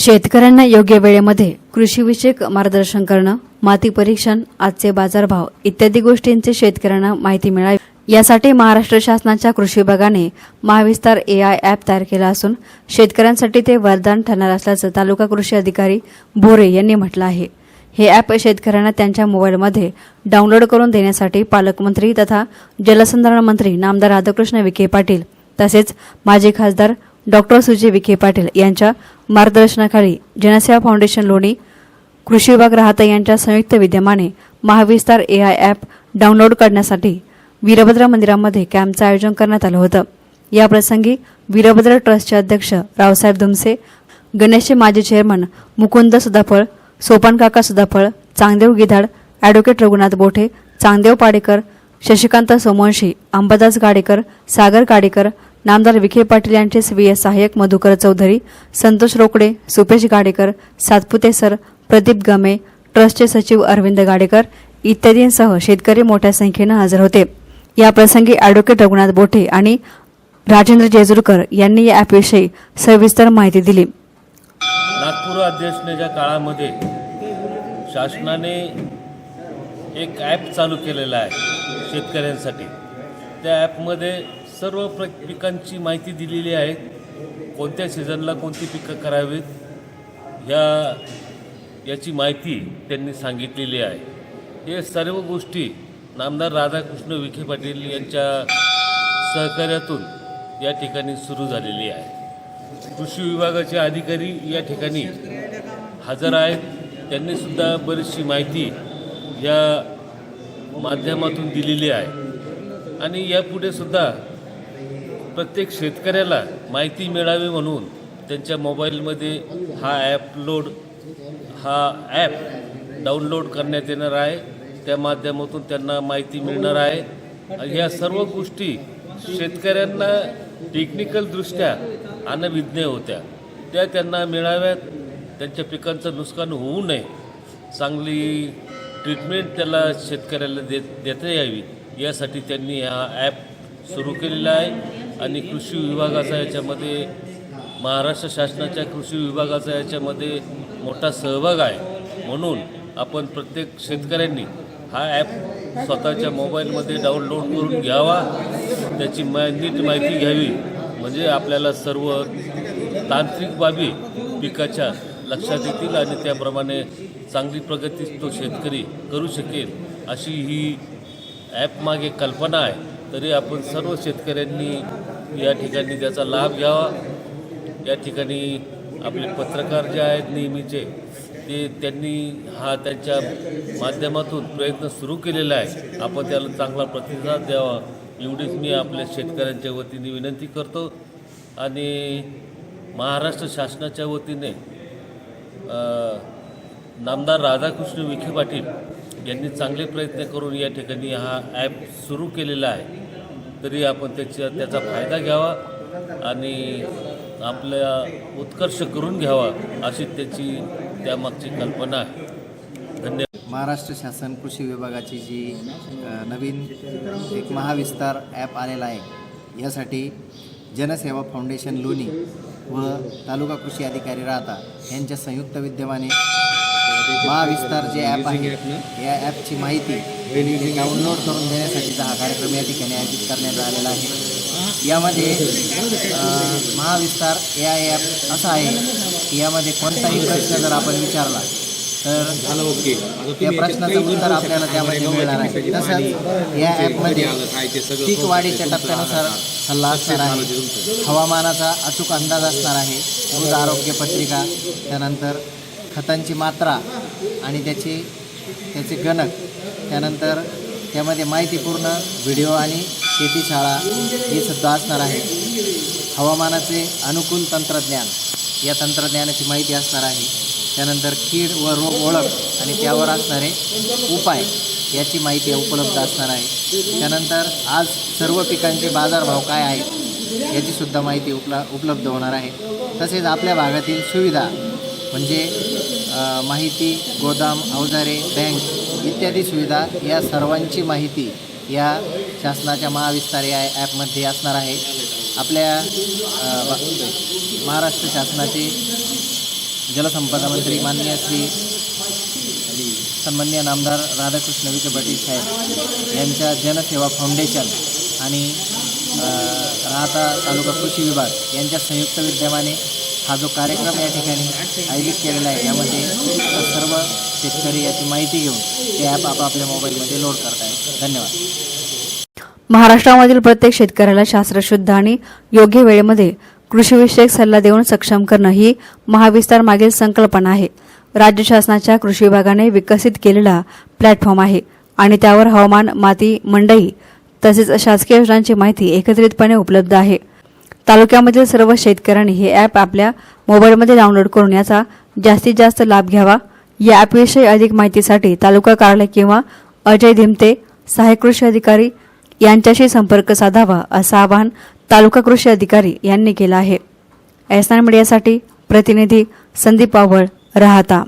शेतकऱ्यांना योग्य वेळेमध्ये कृषीविषयक मार्गदर्शन करणं, माती परीक्षण, आजचे बाजारभाव इत्यादी गोष्टींची शेतकऱ्यांना माहिती मिळावी यासाठी महाराष्ट्र शासनाच्या कृषी विभागाने महाविस्तार AI ॲप तयार केला असून शेतकऱ्यांसाठी ते वरदान ठरणार असल्याचं तालुका कृषी अधिकारी भोरे यांनी म्हटलं आहे। हे ॲप शेतकऱ्यांना त्यांच्या मोबाईलमध्ये डाउनलोड करून देण्यासाठी पालकमंत्री तथा जलसंधारण मंत्री नामदार राधाकृष्ण विखे पाटील तसेच माजी खासदार डॉक्टर सुजय विखे पाटील यांच्या मार्गदर्शनाखाली जनसेवा फाउंडेशन लोणी, कृषी विभाग राहता यांच्या संयुक्त विद्यमाने महाविस्तार AI ॲप डाउनलोड करण्यासाठी वीरभद्र मंदिरामध्ये कॅम्पचं आयोजन करण्यात आलं होतं। या प्रसंगी वीरभद्र ट्रस्टचे अध्यक्ष रावसाहेब दुमसे, गणेशचे माजी चेअरमन मुकुंद सुदाफळ, सोपानकाका सुदाफळ, चांगदेव गिधाड, ॲडव्होकेट रघुनाथ बोठे, चांगदेव पाडेकर, शशिकांत सोमवंशी, अंबादास गाडेकर, सागर गाडेकर, नामदार विखे पाटील यांचे स्वीय सहाय्यक मधुकर चौधरी, संतोष रोकडे, सुपेश गाडेकर, सातपुते सर, प्रदीप गमे, ट्रस्टचे सचिव अरविंद गाडेकर इत्यादींसह शेतकरी मोठ्या संख्येनं हजर होते। या प्रसंगी ॲडव्होकेट रघुनाथ बोठे आणि राजेंद्र जेजुरकर यांनी या ॲपविषयी सविस्तर माहिती दिली। नागपूर अधिवेशनाच्या काळामध्ये शासनाने एक ॲप चालू केलेला आहे शेतकऱ्यांसाठी। त्या ॲपमध्ये सर्व पिकांची माहिती दिलेली आहे, कोणत्या सीझनला कोणती पिकं करावीत याची माहिती त्यांनी सांगितलेली आहे। हे सर्व गोष्टी नामदार राधाकृष्ण विखे पाटील यांच्या सहकार्यातून या ठिकाणी सुरू झालेली आहे। कृषी विभागाचे अधिकारी या ठिकाणी हजर आहेत, त्यांनीसुद्धा बरीचशी माहिती या माध्यमातून दिलेली आहे आणि यापुढे सुद्धा प्रत्येक शेतकऱ्याला माहिती मिळावी म्हणून त्यांच्या मोबाईलमध्ये हा ॲप डाउनलोड करण्यात येणार आहे। त्या माध्यमातून त्यांना माहिती मिळणार आहे। ह्या सर्व गोष्टी शेतकऱ्यांना टेक्निकलदृष्ट्या अनभिज्ञ होत्या, त्या त्यांना मिळाव्यात, त्यांच्या पिकांचं नुकसान होऊ नये, चांगली ट्रीटमेंट त्याला शेतकऱ्याला देता यावी यासाठी त्यांनी हा ॲप सुरू केलेला आहे। आणि कृषी विभागाचा याच्यामध्ये, महाराष्ट्र शासनाच्या कृषी विभागाचा याच्यामध्ये मोठा सहभाग आहे। म्हणून आपण प्रत्येक शेतकऱ्यांनी हा ॲप स्वतःच्या मोबाईलमध्ये डाउनलोड करून घ्यावा, त्याची नीट माहिती घ्यावी, म्हणजे आपल्याला सर्व तांत्रिक बाबी पिकाच्या लक्षात येतील आणि त्याप्रमाणे चांगली प्रगती तो शेतकरी करू शकेल अशी ही ॲपमागे कल्पना आहे। तरी आपण सर्व शेतकऱ्यांनी या ठिकाणी त्याचा लाभ घ्यावा। या ठिकाणी आपले पत्रकार जे आहेत नेहमीचे, त्यांनी त्यांच्या माध्यमातून प्रयत्न सुरू केलेला आहे। आपण त्याला चांगला प्रतिसाद द्यावा एवढीच मी आपल्या शेतकऱ्यांच्या वतीने विनंती करतो। आणि महाराष्ट्र शासनाच्या वतीने नामदार राधाकृष्ण विखे पाटील यांनी चांगले प्रयत्न करून या ठिकाणी हा ॲप सुरू केलेला आहे। तरी आपण त्याचा फायदा घ्यावा आणि आपल्या उत्कर्ष करून घ्यावा अशी त्यामागची कल्पना आहे। धन्यवाद। महाराष्ट्र शासन कृषी विभागाची जी नवीन एक महाविस्तार ॲप आलेला आहे, यासाठी जनसेवा फाउंडेशन लोणी व तालुका कृषी अधिकारी राहता यांच्या संयुक्त विद्यमाने महाविस्तार जे ॲप आहे या ॲपची माहिती डाउनलोड करून देण्यासाठीचा हा कार्यक्रम या ठिकाणी आयोजित करण्यात आलेला आहे। यामध्ये महाविस्तार AI ॲप असा आहे की यामध्ये कोणताही प्रश्न जर आपण विचारला तर त्या प्रश्नाचं उत्तर आपल्याला त्यामध्ये मिळणार आहे। तसंच या ॲपमध्ये पीक वाढीच्या टप्प्यानुसार सल्ला असणार आहे, हवामानाचा अचूक अंदाज असणार आहे, मृद आरोग्य पत्रिका, त्यानंतर खतांची मात्रा आणि त्याचे गणक, त्यानंतर त्यामध्ये माहितीपूर्ण व्हिडिओ आणि शेतीशाळा हे सुद्धा असणार आहे। हवामानाचे अनुकूल तंत्रज्ञान, या तंत्रज्ञानाची माहिती असणार आहे। त्यानंतर कीड व रोग ओळख आणि त्यावर असणारे उपाय याची माहिती उपलब्ध असणार आहे। त्यानंतर आज सर्व पिकांचे बाजारभाव काय आहेत याचीसुद्धा माहिती उपलब्ध होणार आहे। तसेच आपल्या भागातील सुविधा म्हणजे माहिती, गोदाम, अवजारे, बँक इत्यादी सुविधा या सर्वांची माहिती या शासनाच्या महाविस्तार AI ॲपमध्ये असणार आहे। आपल्या महाराष्ट्र शासनाचे जलसंपदा मंत्री माननीय श्री सन्माननीय नामदार राधाकृष्ण विखे पाटील साहेब यांच्या जनसेवा फाउंडेशन आणि राहता तालुका कृषी विभाग यांच्या संयुक्त विद्यमाने हा जो कार्यक्रम या ठिकाणी आयोजित केलेला आहे, यामध्ये सर्व शेतकरी याची माहिती घेऊन ते ॲप आपापल्या मोबाईलमध्ये लोड करत आहेत. धन्यवाद. महाराष्ट्रामधील प्रत्येक शेतकऱ्याला शास्त्रशुद्ध आणि योग्य वेळेमध्ये कृषीविषयक सल्ला देऊन सक्षम करणं ही महाविस्तार मागील संकल्पना आहे. राज्य शासनाच्या कृषी विभागाने विकसित केलेला प्लॅटफॉर्म आहे आणि त्यावर हवामान, माती, मंडई तसेच शासकीय योजनांची माहिती एकत्रितपणे उपलब्ध आहे. तालुक्यामधील सर्व शेतकऱ्यांनी हे ॲप आपल्या मोबाईलमध्ये डाउनलोड करून याचा जास्तीत जास्त लाभ घ्यावा. या ॲपविषयी अधिक माहितीसाठी तालुका कार्यालय किंवा अजय धिमते, सहाय्यक कृषी अधिकारी यांच्याशी संपर्क साधावा असं आवाहन तालुका कृषी अधिकारी यांनी केलं आहे. एस9 मीडियासाठी प्रतिनिधी संदीप पावळ, राहता.